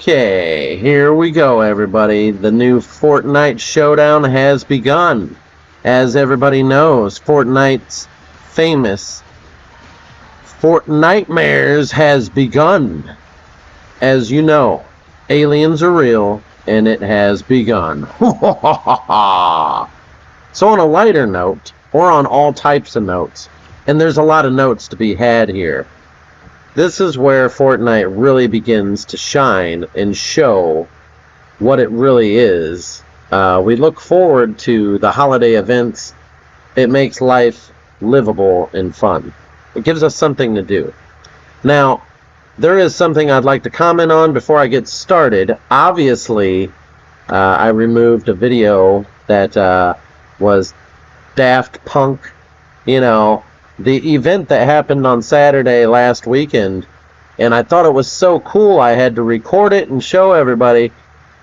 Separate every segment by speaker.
Speaker 1: Okay, here we go, everybody. The new Fortnite showdown has begun. As everybody knows, Fortnite's famous Fortnitemares has begun. As you know, aliens are real, and it has begun. So on a lighter note, or on all types of notes, and there's a lot of notes to be had here, this is where Fortnite really begins to shine and show what it really is. We look forward to the holiday events. It makes life livable and fun. It gives us something to do. Now, there is something I'd like to comment on before I get started. Obviously, I removed a video that was Daft Punk, the event that happened on Saturday last weekend, and I thought it was so cool I had to record it and show everybody.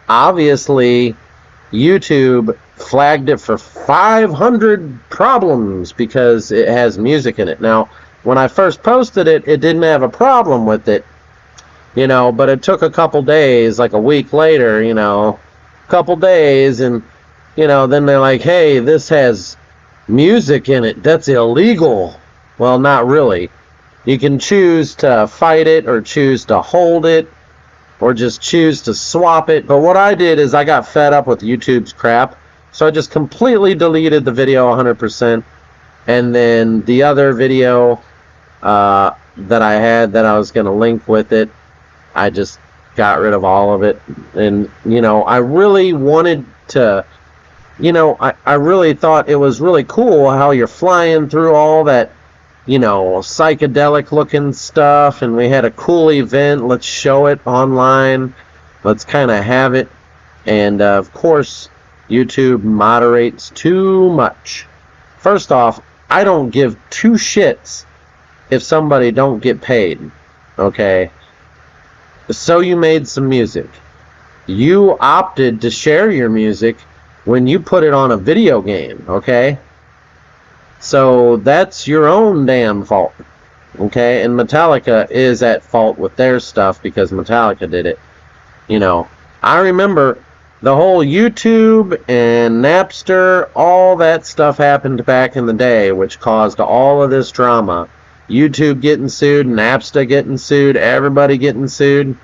Speaker 1: Obviously, YouTube flagged it for 500 problems because it has music in it. Now, when I first posted it, it didn't have a problem with it, but it took a couple days, like a week later, couple days, and, then they're like, hey, this has music in it, that's illegal. Well, not really. You can choose to fight it or choose to hold it or just choose to swap it. But what I did is I got fed up with YouTube's crap, so I just completely deleted the video 100%. And then the other video that I had that I was going to link with it, I just got rid of all of it. And I really wanted to, I really thought it was really cool how you're flying through all that, psychedelic looking stuff, and we had a cool event. Let's show it online. Let's kind of have it. And of course, YouTube moderates too much. First off, I don't give two shits if somebody don't get paid, okay? So you made some music. You opted to share your music when you put it on a video game, okay? So that's your own damn fault, okay? And Metallica is at fault with their stuff because Metallica did it. I remember the whole YouTube and Napster, all that stuff happened back in the day, which caused all of this drama. YouTube getting sued, Napster getting sued, everybody getting sued.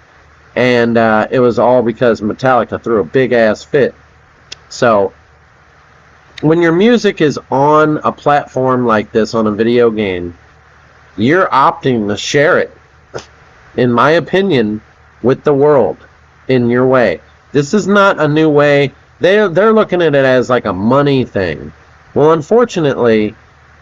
Speaker 1: And it was all because Metallica threw a big-ass fit. So, when your music is on a platform like this, on a video game, you're opting to share it, in my opinion, with the world, in your way. This is not a new way. They're looking at it as like a money thing. Well, unfortunately,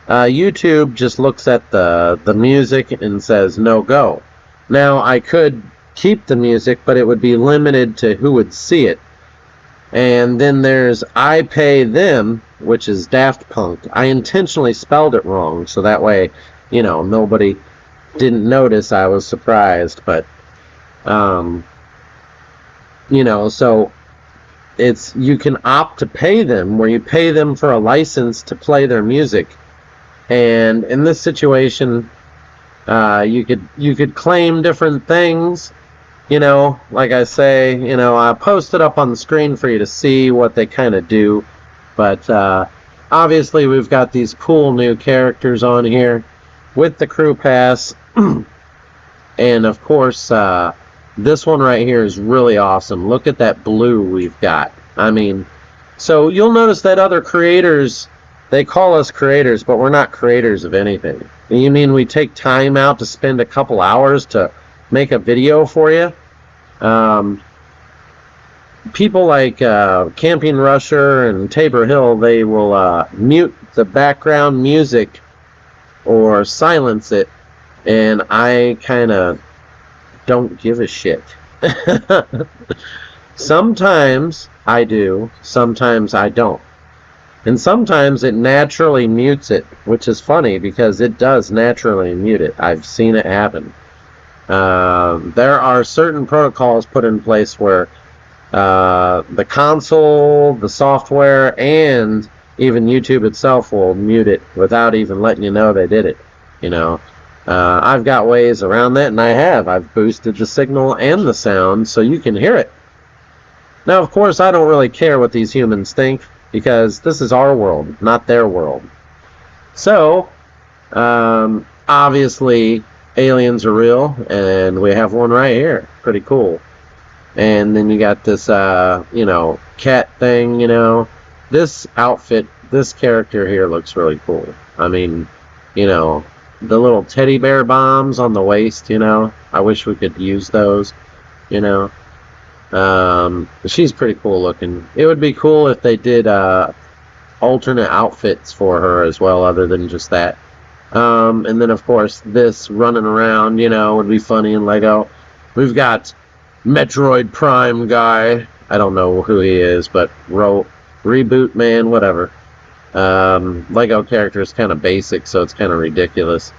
Speaker 1: YouTube just looks at the music and says, no go. Now, I could keep the music, but it would be limited to who would see it. And then there's I Pay Them, which is Daft Punk. I intentionally spelled it wrong, so that way, nobody didn't notice. I was surprised, but, so it's, you can opt to pay them, where you pay them for a license to play their music. And in this situation, you could claim different things. Like I say, I posted up on the screen for you to see what they kind of do. But obviously we've got these cool new characters on here with the crew pass. And of course, this one right here is really awesome. Look at that blue we've got. I mean, so you'll notice that other creators, they call us creators, but we're not creators of anything. You mean we take time out to spend a couple hours to make a video for you? People like Camping Rusher and Tabor Hill, they will mute the background music or silence it, and I kind of don't give a shit. Sometimes I do, sometimes I don't. And sometimes it naturally mutes it, which is funny because it does naturally mute it. I've seen it happen. There are certain protocols put in place where the console, the software, and even YouTube itself will mute it without even letting you know they did it. I've got ways around that, and I've boosted the signal and the sound so you can hear it. Now, of course, I don't really care what these humans think, because this is our world, not their world. So, obviously, aliens are real, and we have one right here. Pretty cool. And then you got this, cat thing, This outfit, this character here looks really cool. I mean, the little teddy bear bombs on the waist, I wish we could use those, She's pretty cool looking. It would be cool if they did alternate outfits for her as well, other than just that. And then, of course, this running around, would be funny in Lego. We've got Metroid Prime guy. I don't know who he is, but Reboot Man, whatever. Lego character is kind of basic, so it's kind of ridiculous.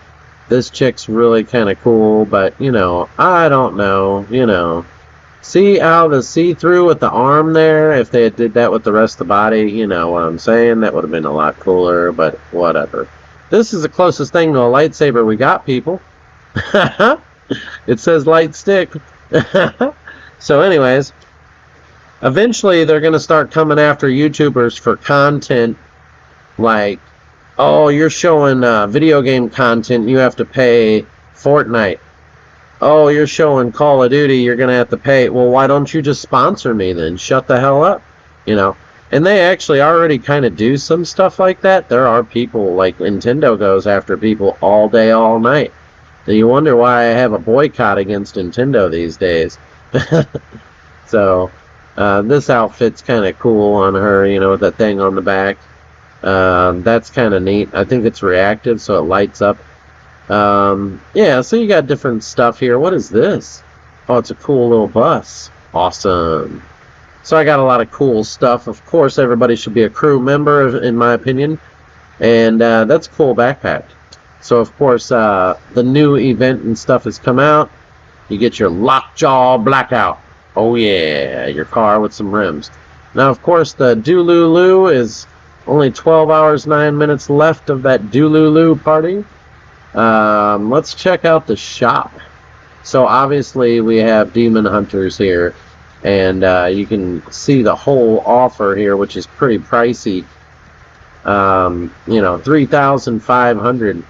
Speaker 1: This chick's really kind of cool, but, I don't know, See how the see-through with the arm there? If they did that with the rest of the body, you know what I'm saying? That would have been a lot cooler, but whatever. This is the closest thing to a lightsaber we got, people. It says light stick. So anyways, eventually they're going to start coming after YouTubers for content like, oh, you're showing video game content, you have to pay Fortnite. Oh, you're showing Call of Duty, you're going to have to pay. Well, why don't you just sponsor me then? Shut the hell up, And they actually already kind of do some stuff like that. There are people, like Nintendo goes after people all day, all night. And you wonder why I have a boycott against Nintendo these days. So, this outfit's kind of cool on her, with that thing on the back. That's kind of neat. I think it's reactive, so it lights up. Yeah, so you got different stuff here. What is this? Oh, it's a cool little bus. Awesome. So I got a lot of cool stuff. Of course, everybody should be a crew member, in my opinion. And that's a cool backpack. So, of course, the new event and stuff has come out. You get your Lockjaw Blackout. Oh, yeah, your car with some rims. Now, of course, the Doolulu is only 12 hours, 9 minutes left of that Doolulu party. Let's check out the shop. So obviously we have Demon Hunters here, and you can see the whole offer here, which is pretty pricey. 3,500.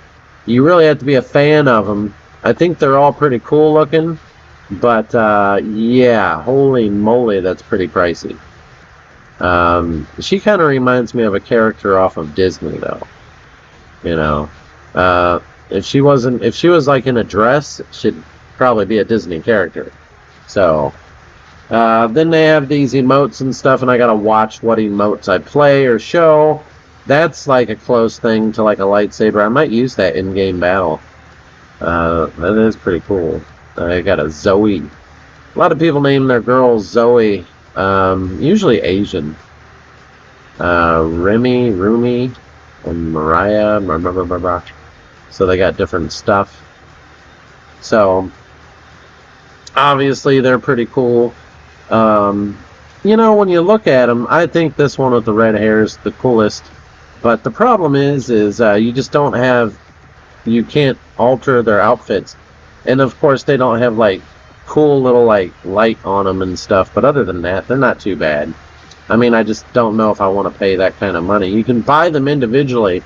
Speaker 1: You really have to be a fan of them. I think they're all pretty cool looking, but yeah, holy moly, that's pretty pricey. She kind of reminds me of a character off of Disney, though. If she was like in a dress, she'd probably be a Disney character. So, then they have these emotes and stuff, and I gotta watch what emotes I play or show. That's like a close thing to like a lightsaber. I might use that in-game battle. That is pretty cool. I got a Zoe. A lot of people name their girls Zoe. Usually Asian. Rumi, and Mariah. Blah, blah, blah, blah, blah. So they got different stuff. So obviously they're pretty cool. When you look at them, I think this one with the red hair is the coolest. But the problem is you just don't have, you can't alter their outfits. And of course they don't have like cool little like light on them and stuff. But other than that, they're not too bad. I mean, I just don't know if I want to pay that kind of money. You can buy them individually.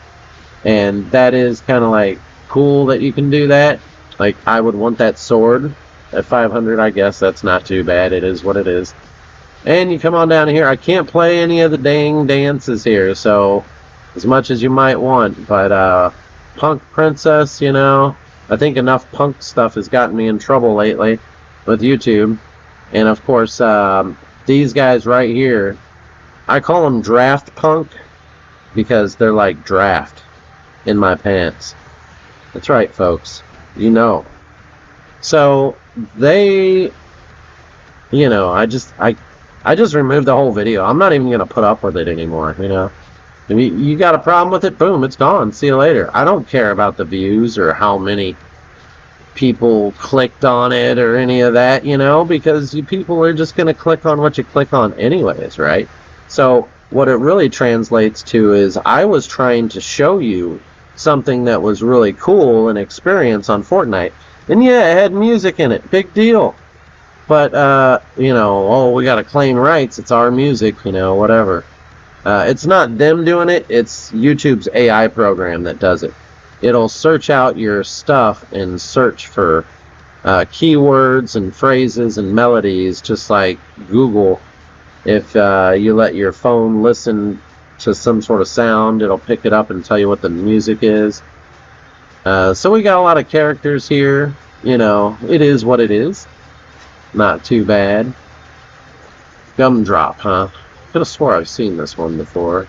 Speaker 1: And that is kind of like cool that you can do that. Like, I would want that sword at 500, I guess. That's not too bad. It is what it is. And you come on down here. I can't play any of the dang dances here, so as much as you might want. But Punk Princess, I think enough punk stuff has gotten me in trouble lately with YouTube. And of course, these guys right here, I call them Draft Punk because they're like draft in my pants. That's right, folks. So they, I just removed the whole video. I'm not even gonna put up with it anymore. If you got a problem with it, boom, it's gone. See you later. I don't care about the views or how many people clicked on it or any of that, because people are just gonna click on what you click on anyways, right? So what it really translates to is I was trying to show you something that was really cool, an experience on Fortnite. And yeah, it had music in it, big deal. But, you know, oh, we gotta claim rights, it's our music, you know, whatever. It's not them doing it, it's YouTube's AI program that does it. It'll search out your stuff and search for keywords and phrases and melodies, just like Google. If you let your phone listen to some sort of sound, it'll pick it up and tell you what the music is. So we got a lot of characters here. You know, it is what it is. Not too bad. Gumdrop, huh? Could have swore I've seen this one before.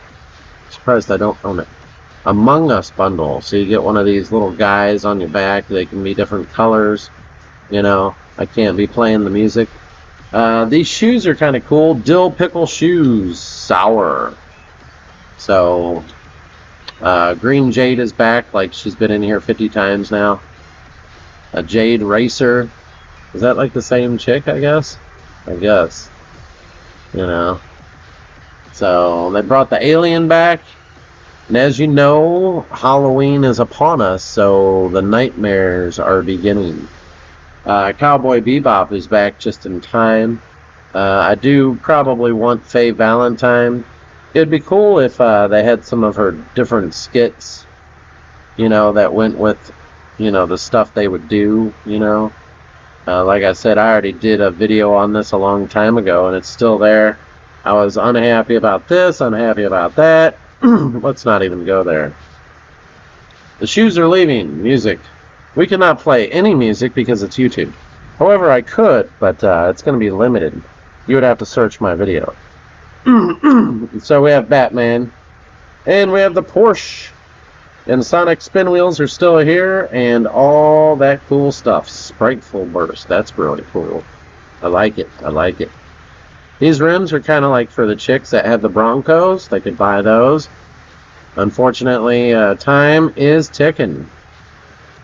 Speaker 1: Surprised I don't own it. Among Us bundle. So you get one of these little guys on your back. They can be different colors. You know, I can't be playing the music. These shoes are kind of cool. Dill pickle shoes. Sour. So, Green Jade is back. Like, she's been in here 50 times now. A Jade Racer. Is that like the same chick, I guess? I guess. You know. So, they brought the alien back. And as you know, Halloween is upon us, so the nightmares are beginning. Cowboy Bebop is back just in time. I do probably want Faye Valentine. It'd be cool if they had some of her different skits, you know, that went with, you know, the stuff they would do, you know. Like I said, I already did a video on this a long time ago, and it's still there. I was unhappy about this, unhappy about that. Let's not even go there. The shoes are leaving. Music. We cannot play any music because it's YouTube. However, I could, but it's going to be limited. You would have to search my video. So we have Batman. And we have the Porsche. And Sonic spin wheels are still here. And all that cool stuff. Spriteful burst. That's really cool. I like it. I like it. These rims are kind of like for the chicks that have the Broncos. They could buy those. Unfortunately, time is ticking.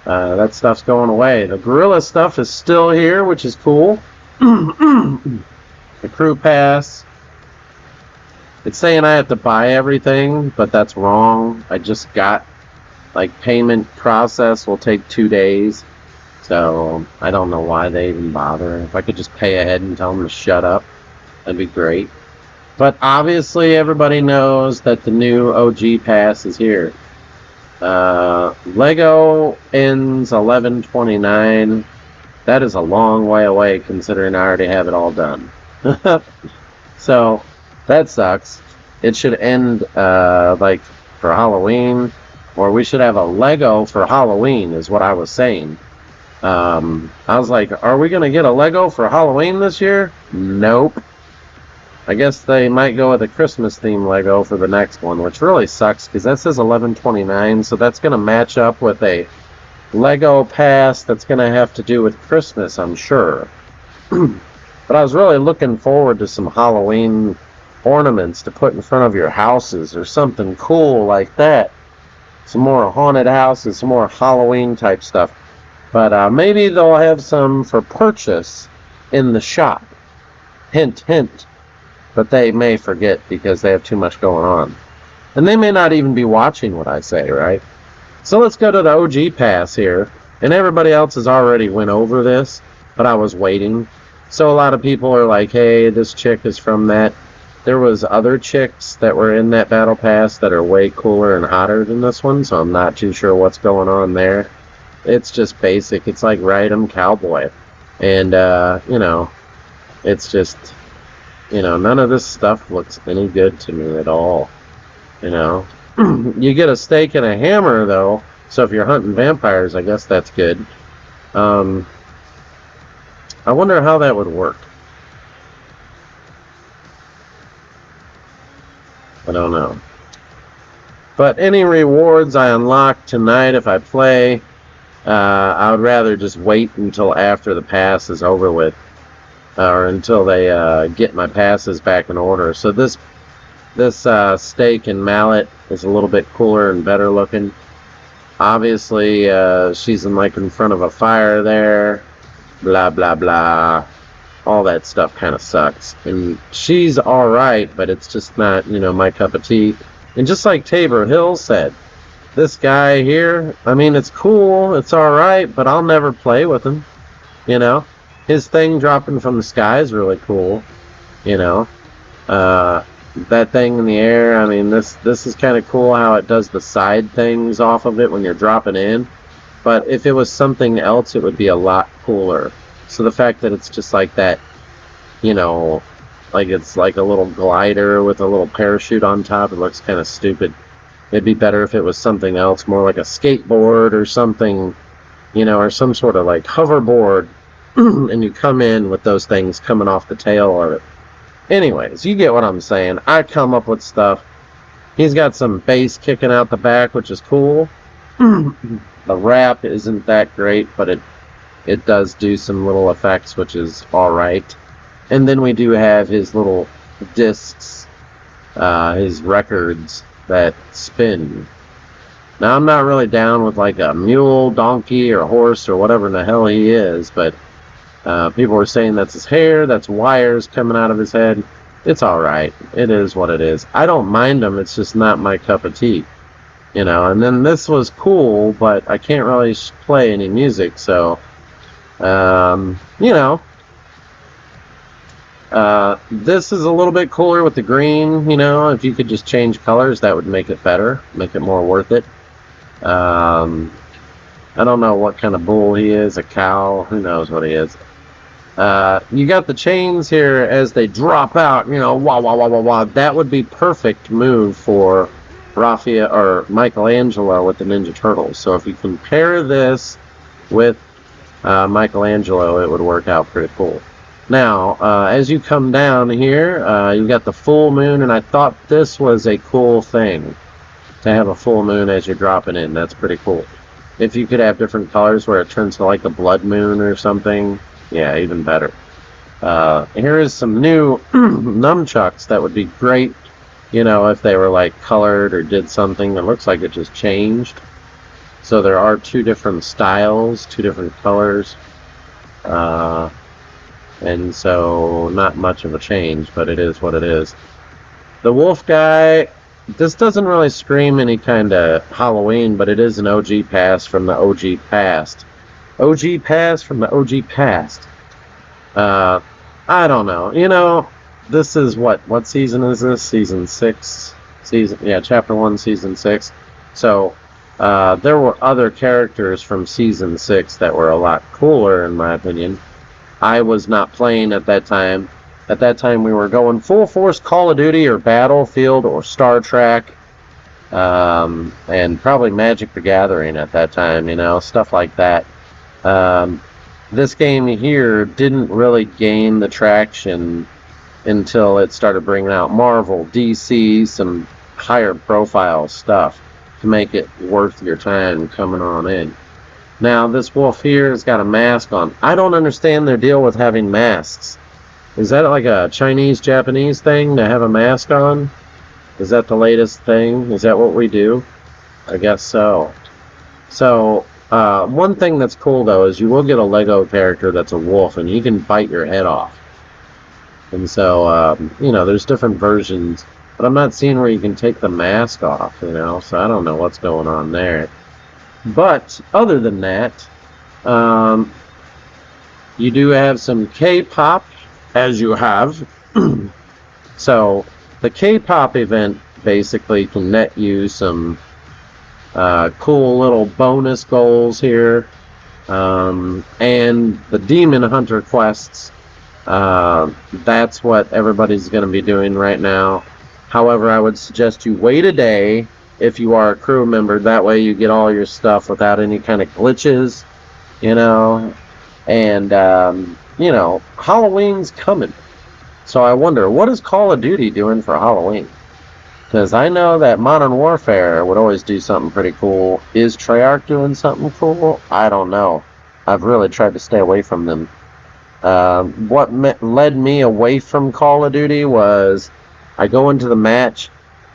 Speaker 1: That stuff's going away. The Gorilla stuff is still here, which is cool. The Crew Pass. It's saying I have to buy everything, but that's wrong. I just got, like, payment process will take 2 days. So, I don't know why they even bother. If I could just pay ahead and tell them to shut up, that'd be great. But obviously everybody knows that the new OG Pass is here. Lego ends 11/29. That is a long way away considering I already have it all done. So that sucks. It should end like for Halloween, or we should have a Lego for Halloween is what I was saying. I was like, are we gonna get a Lego for Halloween this year? Nope. I guess they might go with a Christmas theme Lego for the next one, which really sucks because that says 11/29, so that's going to match up with a Lego Pass that's going to have to do with Christmas, I'm sure. But I was really looking forward to some Halloween ornaments to put in front of your houses or something cool like that. Some more haunted houses, some more Halloween type stuff. But maybe they'll have some for purchase in the shop. Hint, hint. But they may forget because they have too much going on. And they may not even be watching what I say, right? So let's go to the OG Pass here. And everybody else has already went over this, but I was waiting. So a lot of people are like, hey, this chick is from that. There was other chicks that were in that Battle Pass that are way cooler and hotter than this one, so I'm not too sure what's going on there. It's just basic. It's like Ride 'em Cowboy. And, you know, it's just... You know, none of this stuff looks any good to me at all. You know, you get a stake and a hammer though, so if you're hunting vampires, I guess that's good. I wonder how that would work. I don't know. But any rewards I unlock tonight if I play, I would rather just wait until after the pass is over with. Or until they get my passes back in order. So this stake and mallet is a little bit cooler and better looking. Obviously, she's in front of a fire there. Blah blah blah. All that stuff kind of sucks. And she's all right, but it's just not, you know, my cup of tea. And just like Tabor Hill said, This guy here, I mean, it's cool, it's alright, but I'll never play with him, you know? His thing dropping from the sky is really cool, you know? That thing in the air, I mean, this is kind of cool how it does the side things off of it when you're dropping in. But if it was something else, it would be a lot cooler. So the fact that it's just like that, you know, like it's like a little glider with a little parachute on top, it looks kind of stupid. It'd be better if it was something else, more like a skateboard or something, you know, or some sort of like hoverboard, and you come in with those things coming off the tail of it. Anyways, you get what I'm saying. I come up with stuff. He's got some bass kicking out the back, which is cool. The rap isn't that great, but it does do some little effects, which is alright. And then we do have his little discs, his records that spin. Now, I'm not really down with like a mule, donkey, or horse, or whatever in the hell he is, but people were saying that's his hair, that's wires coming out of his head. It's alright. It is what it is. I don't mind them, it's just not my cup of tea. You know, and then this was cool, but I can't really play any music, so, you know. This is a little bit cooler with the green, you know. If you could just change colors, that would make it better, make it more worth it. I don't know what kind of bull he is, a cow, who knows what he is. You got the chains here as they drop out, you know, wah, wah, wah, wah, wah. That would be perfect move for Raphael or Michelangelo with the Ninja Turtles. So if you compare this with Michelangelo, it would work out pretty cool. Now, as you come down here, you got the full moon, and I thought this was a cool thing to have a full moon as you're dropping in. That's pretty cool. If you could have different colors where it turns to like a blood moon or something, yeah, even better. Here is some new nunchucks that would be great, you know, if they were like colored or did something that looks like it just changed. So there are two different styles, two different colors. And so not much of a change, but it is what it is. The wolf guy, this doesn't really scream any kind of Halloween, but it is an OG pass from the OG past. OG pass from the OG past. I don't know. You know, this is what season is this? Season 6? Yeah, chapter 1, season 6. So, there were other characters from season 6 that were a lot cooler, in my opinion. I was not playing at that time. At that time, we were going full force Call of Duty or Battlefield or Star Trek, and probably Magic the Gathering at that time, you know, stuff like that. This game here didn't really gain the traction until it started bringing out Marvel, DC, some higher profile stuff to make it worth your time coming on in. Now, this wolf here has got a mask on. I don't understand their deal with having masks. Is that like a Chinese-Japanese thing to have a mask on? Is that the latest thing? Is that what we do? I guess so. So, one thing that's cool, though, is you will get a Lego character that's a wolf, and you can bite your head off. And so, you know, there's different versions. But I'm not seeing where you can take the mask off, you know, so I don't know what's going on there. But other than that, you do have some K-pop, as you have. So the K-pop event basically can net you some cool little bonus goals here, and the Demon Hunter quests. That's what everybody's going to be doing right now. However, I would suggest you wait a day if you are a crew member. That way you get all your stuff without any kind of glitches, you know. And, you know, Halloween's coming. So I wonder, what is Call of Duty doing for Halloween? Because I know that Modern Warfare would always do something pretty cool. Is Treyarch doing something cool? I don't know. I've really tried to stay away from them. What led me away from Call of Duty was I go into the match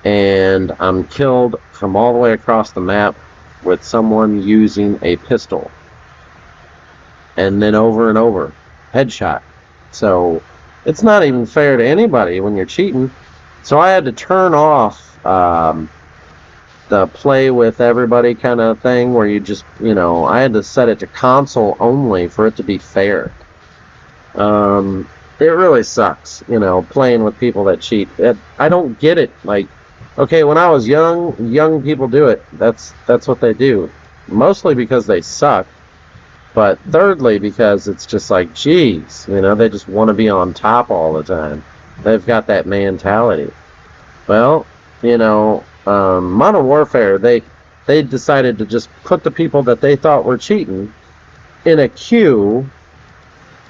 Speaker 1: and I'm killed from all the way across the map with someone using a pistol. And then over and over. Headshot. So it's not even fair to anybody when you're cheating. So I had to turn off the play with everybody kind of thing where you just, I had to set it to console only for it to be fair. It really sucks, playing with people that cheat. I don't get it. Like, okay, when I was young people do it. That's what they do. Mostly because they suck. But thirdly, because it's just like, geez, they just want to be on top all the time. They've got that mentality. Well, Modern Warfare, they decided to just put the people that they thought were cheating in a queue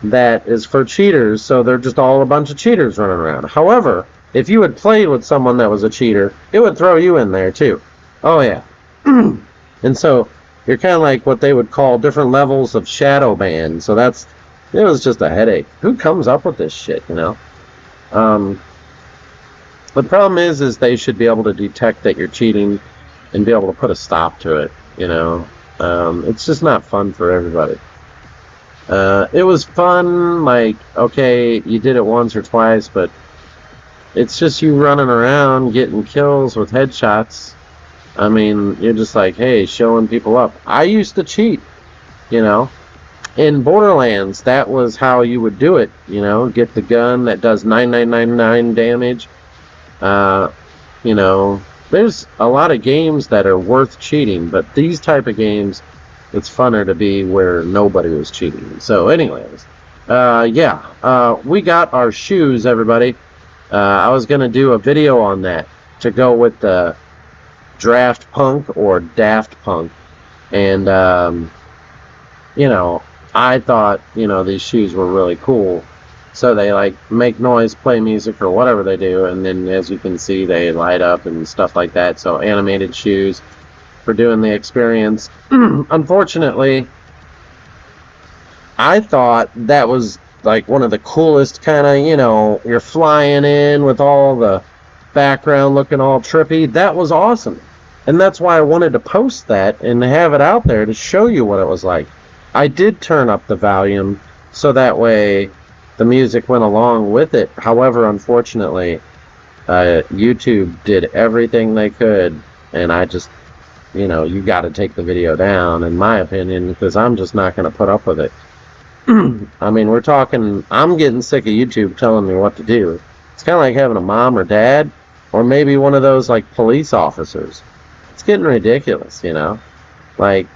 Speaker 1: that is for cheaters, so they're just all a bunch of cheaters running around. However, if you had played with someone that was a cheater, it would throw you in there too. Oh yeah. And so you're kind of like what they would call different levels of shadow ban. So it was just a headache. Who comes up with this shit, The problem is they should be able to detect that you're cheating and be able to put a stop to it, It's just not fun for everybody. It was fun, like, okay, you did it once or twice, but it's just you running around getting kills with headshots. I mean, you're just like, hey, showing people up. I used to cheat, In Borderlands, that was how you would do it, get the gun that does 9999 damage. There's a lot of games that are worth cheating, but these type of games, it's funner to be where nobody was cheating. So anyways, we got our shoes, everybody. I was going to do a video on that to go with the Draft Punk or Daft Punk. And, I thought, these shoes were really cool. So they like make noise, play music, or whatever they do. And then as you can see, they light up and stuff like that. So animated shoes for doing the experience. Unfortunately, I thought that was like one of the coolest kind of, you're flying in with all the background looking all trippy. That was awesome. And that's why I wanted to post that and have it out there to show you what it was like. I did turn up the volume so that way the music went along with it. However, unfortunately, YouTube did everything they could, and I just, you got to take the video down, in my opinion, because I'm just not going to put up with it. I mean, I'm getting sick of YouTube telling me what to do. It's kind of like having a mom or dad, or maybe one of those, like, police officers. It's getting ridiculous, Like,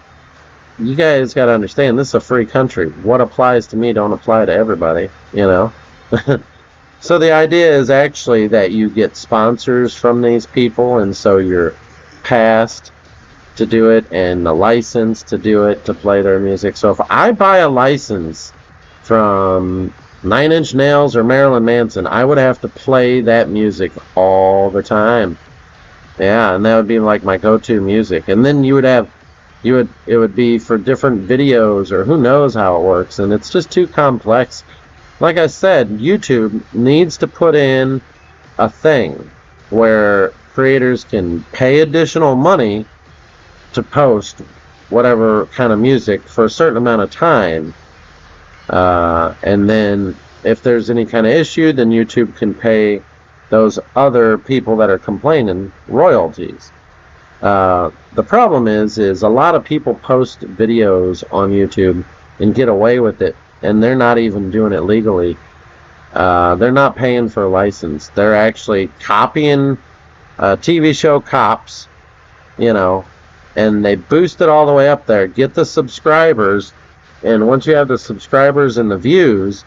Speaker 1: you guys got to understand, this is a free country. What applies to me don't apply to everybody, So the idea is actually that you get sponsors from these people, and so you're passed to do it, and the license to do it, to play their music. So if I buy a license from 9 Inch Nails or Marilyn Manson, I would have to play that music all the time. Yeah, and that would be like my go-to music. And then it would be for different videos, or who knows how it works, and it's just too complex. Like I said, YouTube needs to put in a thing where creators can pay additional money to post whatever kind of music for a certain amount of time, and then if there's any kind of issue, then YouTube can pay those other people that are complaining royalties. The problem is a lot of people post videos on YouTube and get away with it, and they're not even doing it legally. They're not paying for a license. They're actually copying TV show Cops, and they boost it all the way up there, get the subscribers, and once you have the subscribers and the views,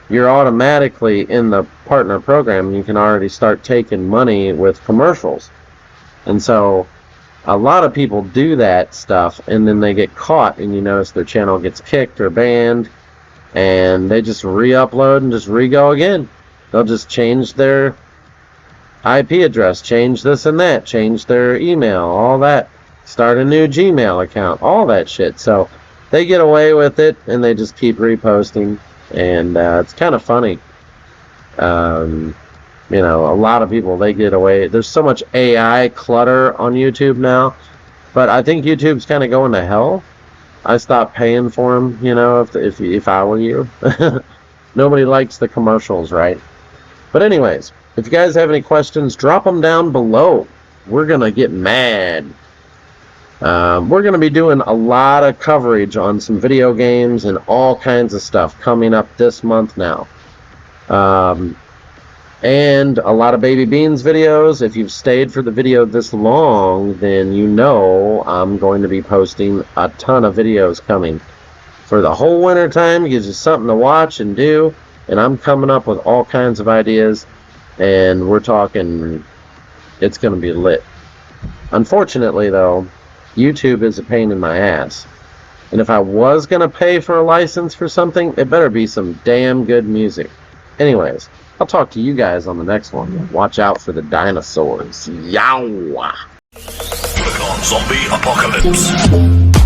Speaker 1: you're automatically in the partner program. You can already start taking money with commercials. And so a lot of people do that stuff, and then they get caught, and you notice their channel gets kicked or banned, and they just re-upload and just re-go again. They'll just change their IP address, change this and that, change their email, all that, start a new Gmail account, all that shit. So they get away with it, and they just keep reposting, and it's kind of funny. A lot of people, they get away. There's so much AI clutter on YouTube now, but I think YouTube's kind of going to hell. I stopped paying for them, if I were you. Nobody likes the commercials, right? But anyways, if you guys have any questions, drop them down below. we're going to get mad. We're going to be doing a lot of coverage on some video games and all kinds of stuff coming up this month now. And a lot of Baby Beans videos. If you've stayed for the video this long, then you know I'm going to be posting a ton of videos coming. For the whole winter time, it gives you something to watch and do. And I'm coming up with all kinds of ideas. And we're talking, it's going to be lit. Unfortunately, though, YouTube is a pain in my ass. And if I was going to pay for a license for something, it better be some damn good music. Anyways, I'll talk to you guys on the next one. Watch out for the dinosaurs. Yow!
Speaker 2: Click on Zombie Apocalypse.